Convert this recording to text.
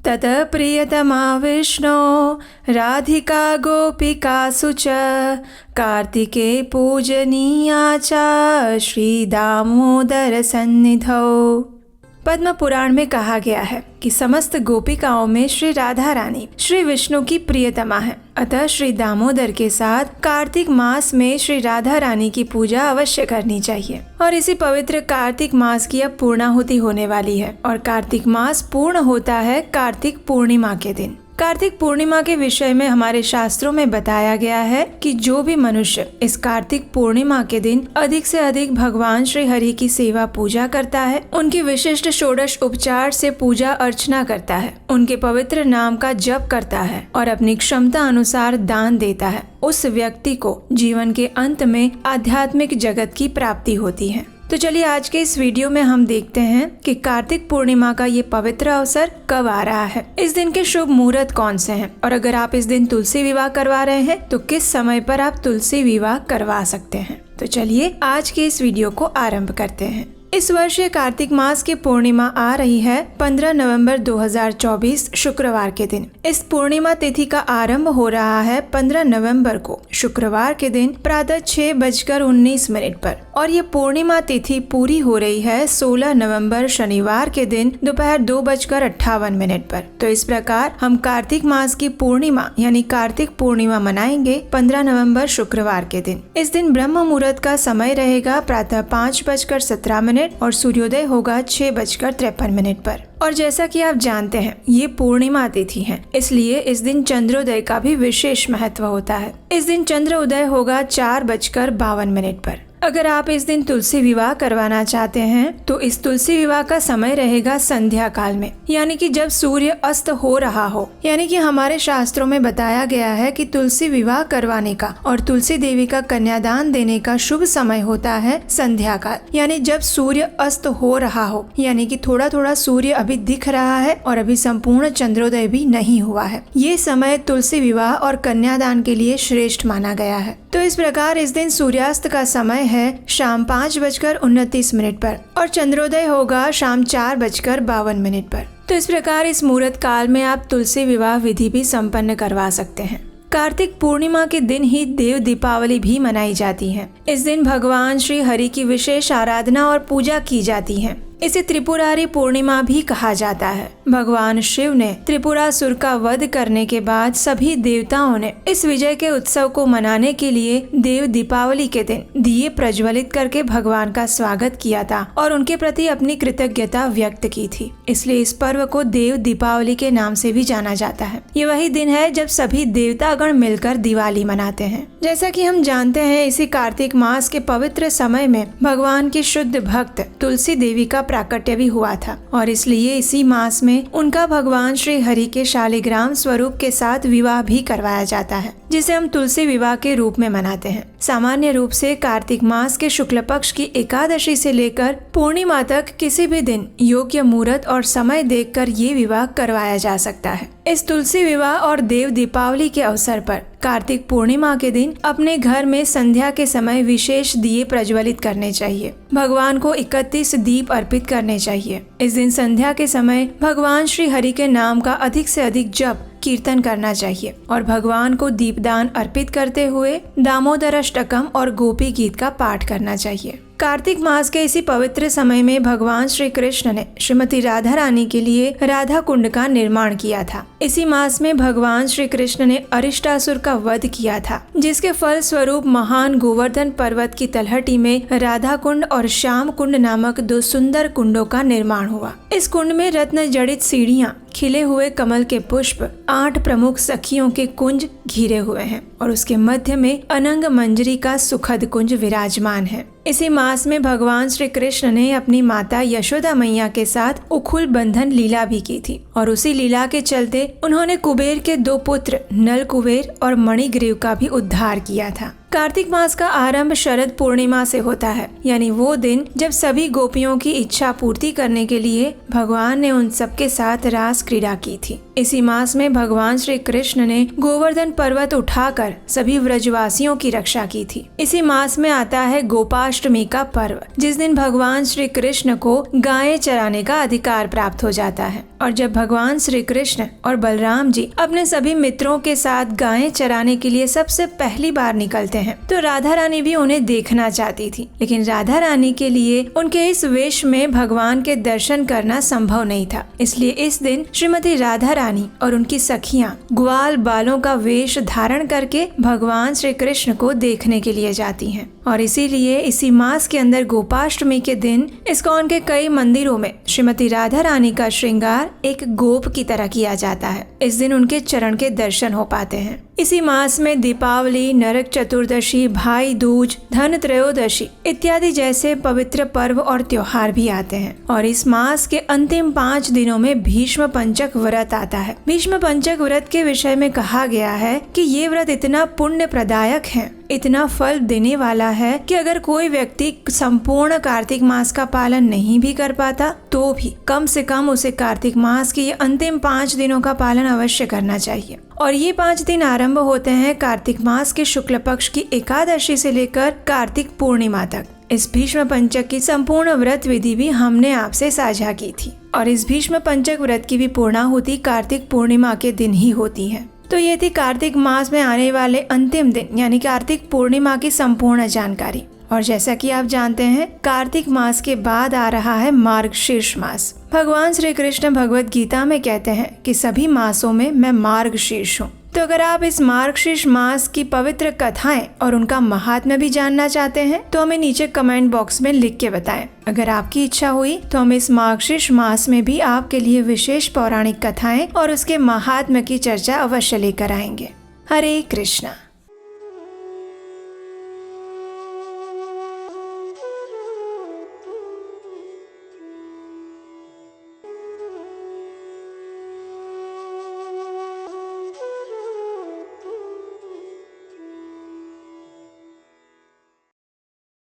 ततः प्रियतमा विष्णो राधिका गोपिकासु च कार्तिके पूजनीया च श्री दामोदर सन्निधौ। पद्म पुराण में कहा गया है कि समस्त गोपिकाओं में श्री राधा रानी श्री विष्णु की प्रियतमा है। अतः श्री दामोदर के साथ कार्तिक मास में श्री राधा रानी की पूजा अवश्य करनी चाहिए। और इसी पवित्र कार्तिक मास की अब पूर्णाहुति होने वाली है और कार्तिक मास पूर्ण होता है कार्तिक पूर्णिमा के दिन। कार्तिक पूर्णिमा के विषय में हमारे शास्त्रों में बताया गया है कि जो भी मनुष्य इस कार्तिक पूर्णिमा के दिन अधिक से अधिक भगवान श्री हरि की सेवा पूजा करता है, उनकी विशिष्ट षोडश उपचार से पूजा अर्चना करता है, उनके पवित्र नाम का जप करता है और अपनी क्षमता अनुसार दान देता है, उस व्यक्ति को जीवन के अंत में आध्यात्मिक जगत की प्राप्ति होती है। तो चलिए आज के इस वीडियो में हम देखते हैं कि कार्तिक पूर्णिमा का ये पवित्र अवसर कब आ रहा है, इस दिन के शुभ मुहूर्त कौन से हैं और अगर आप इस दिन तुलसी विवाह करवा रहे हैं तो किस समय पर आप तुलसी विवाह करवा सकते हैं। तो चलिए आज के इस वीडियो को आरंभ करते हैं। इस वर्ष कार्तिक मास की पूर्णिमा आ रही है 15 नवंबर 2024 शुक्रवार के दिन। इस पूर्णिमा तिथि का आरंभ हो रहा है 15 नवंबर को शुक्रवार के दिन प्रातः 6:19 पर और ये पूर्णिमा तिथि पूरी हो रही है 16 नवंबर शनिवार के दिन दोपहर 2:58 पर। तो इस प्रकार हम कार्तिक मास की पूर्णिमा यानी कार्तिक पूर्णिमा मनाएंगे 15 नवंबर शुक्रवार के दिन। इस दिन ब्रह्म मुहूर्त का समय रहेगा प्रातः 5:17 और सूर्योदय होगा 6:53 पर। और जैसा कि आप जानते हैं ये पूर्णिमा तिथि है, इसलिए इस दिन चंद्रोदय का भी विशेष महत्व होता है। इस दिन चंद्र उदय होगा 4:52 पर। अगर आप इस दिन तुलसी विवाह करवाना चाहते हैं तो इस तुलसी विवाह का समय रहेगा संध्या काल में, यानी कि जब सूर्य अस्त हो रहा हो। यानी कि हमारे शास्त्रों में बताया गया है कि तुलसी विवाह करवाने का और तुलसी देवी का कन्यादान देने का शुभ समय होता है संध्या काल, यानी जब सूर्य अस्त हो रहा हो, यानी कि थोड़ा थोड़ा सूर्य अभी दिख रहा है और अभी संपूर्ण चंद्रोदय भी नहीं हुआ है। ये समय तुलसी विवाह और कन्यादान के लिए श्रेष्ठ माना गया है। तो इस प्रकार इस दिन सूर्यास्त का समय है शाम 5:29 पर और चंद्रोदय होगा शाम 4:52 पर। तो इस प्रकार इस मुहूर्त काल में आप तुलसी विवाह विधि भी संपन्न करवा सकते हैं। कार्तिक पूर्णिमा के दिन ही देव दीपावली भी मनाई जाती है। इस दिन भगवान श्री हरि की विशेष आराधना और पूजा की जाती है। इसे त्रिपुरारी पूर्णिमा भी कहा जाता है। भगवान शिव ने त्रिपुरासुर का वध करने के बाद सभी देवताओं ने इस विजय के उत्सव को मनाने के लिए देव दीपावली के दिन दिए प्रज्वलित करके भगवान का स्वागत किया था और उनके प्रति अपनी कृतज्ञता व्यक्त की थी। इसलिए इस पर्व को देव दीपावली के नाम से भी जाना जाता है। ये वही दिन है जब सभी देवतागण मिलकर दिवाली मनाते हैं। जैसा कि हम जानते हैं इसी कार्तिक मास के पवित्र समय में भगवान की शुद्ध भक्त तुलसी देवी का प्राकट्य भी हुआ था और इसलिए इसी मास में उनका भगवान श्री हरि के शालिग्राम स्वरूप के साथ विवाह भी करवाया जाता है, जिसे हम तुलसी विवाह के रूप में मनाते हैं। सामान्य रूप से कार्तिक मास के शुक्ल पक्ष की एकादशी से लेकर पूर्णिमा तक किसी भी दिन योग्य मुहूर्त और समय देखकर ये विवाह करवाया जा सकता है। इस तुलसी विवाह और देव दीपावली के अवसर पर कार्तिक पूर्णिमा के दिन अपने घर में संध्या के समय विशेष दिए प्रज्वलित करने चाहिए। भगवान को 31 दीप अर्पित करने चाहिए। इस दिन संध्या के समय भगवान श्री हरि के नाम का अधिक से अधिक जप कीर्तन करना चाहिए और भगवान को दीपदान अर्पित करते हुए दामोदर अष्टकम और गोपी गीत का पाठ करना चाहिए। कार्तिक मास के इसी पवित्र समय में भगवान श्री कृष्ण ने श्रीमती राधा रानी के लिए राधा कुंड का निर्माण किया था। इसी मास में भगवान श्री कृष्ण ने अरिष्टासुर का वध किया था, जिसके फल स्वरूप महान गोवर्धन पर्वत की तलहटी में राधा कुंड और श्याम कुंड नामक 2 सुंदर कुंडों का निर्माण हुआ। इस कुंड में रत्न जड़ित सीढ़ियां, खिले हुए कमल के पुष्प, 8 प्रमुख सखियों के कुंज घिरे हुए हैं और उसके मध्य में अनंग मंजरी का सुखद कुंज विराजमान है। इसी मास में भगवान श्री कृष्ण ने अपनी माता यशोदा मैया के साथ उखुल बंधन लीला भी की थी और उसी लीला के चलते उन्होंने कुबेर के 2 पुत्र नल कुबेर और मणिग्रीव का भी उद्धार किया था। कार्तिक मास का आरंभ शरद पूर्णिमा से होता है, यानी वो दिन जब सभी गोपियों की इच्छा पूर्ति करने के लिए भगवान ने उन सबके साथ रास क्रीड़ा की थी। इसी मास में भगवान श्री कृष्ण ने गोवर्धन पर्वत उठाकर सभी व्रजवासियों की रक्षा की थी। इसी मास में आता है गोपाष्टमी का पर्व, जिस दिन भगवान श्री कृष्ण को गायें चराने का अधिकार प्राप्त हो जाता है। और जब भगवान श्री कृष्ण और बलराम जी अपने सभी मित्रों के साथ गायें चराने के लिए सबसे पहली बार निकलते हैं, तो राधा रानी भी उन्हें देखना चाहती थी, लेकिन राधा रानी के लिए उनके इस वेश में भगवान के दर्शन करना संभव नहीं था। इसलिए इस दिन श्रीमती राधा रानी और उनकी सखियां ग्वाल बालों का वेश धारण करके भगवान श्री कृष्ण को देखने के लिए जाती हैं। और इसीलिए इसी मास के अंदर गोपाष्टमी के दिन इस्कॉन के कई मंदिरों में श्रीमती राधा रानी का श्रृंगार एक गोप की तरह किया जाता है। इस दिन उनके चरण के दर्शन हो पाते हैं। इसी मास में दीपावली, नरक चतुर्दशी, भाई दूज, धन त्रयोदशी इत्यादि जैसे पवित्र पर्व और त्योहार भी आते हैं। और इस मास के अंतिम 5 दिनों में भीष्म पंचक व्रत आता है। भीष्म पंचक व्रत के विषय में कहा गया है कि ये व्रत इतना पुण्य प्रदायक है, इतना फल देने वाला है कि अगर कोई व्यक्ति संपूर्ण कार्तिक मास का पालन नहीं भी कर पाता तो भी कम से कम उसे कार्तिक मास के ये अंतिम 5 दिनों का पालन अवश्य करना चाहिए। और ये 5 दिन आरंभ होते हैं कार्तिक मास के शुक्ल पक्ष की एकादशी से लेकर कार्तिक पूर्णिमा तक। इस भीष्म पंचक की संपूर्ण व्रत विधि भी हमने आपसे साझा की थी। और इस भीष्म पंचक व्रत की भी पूर्णाहुति कार्तिक पूर्णिमा के दिन ही होती है। तो ये थी कार्तिक मास में आने वाले अंतिम दिन यानी कार्तिक पूर्णिमा की संपूर्ण जानकारी। और जैसा कि आप जानते हैं, कार्तिक मास के बाद आ रहा है मार्गशीर्ष मास। भगवान श्री कृष्ण भगवत गीता में कहते हैं कि सभी मासों में मैं मार्गशीर्ष हूँ। तो अगर आप इस मार्गशीर्ष मास की पवित्र कथाएं और उनका महात्म्य भी जानना चाहते हैं तो हमें नीचे कमेंट बॉक्स में लिख के बताएं। अगर आपकी इच्छा हुई तो हम इस मार्गशीर्ष मास में भी आपके लिए विशेष पौराणिक कथाएं और उसके महात्म्य की चर्चा अवश्य लेकर आएंगे। हरे कृष्णा।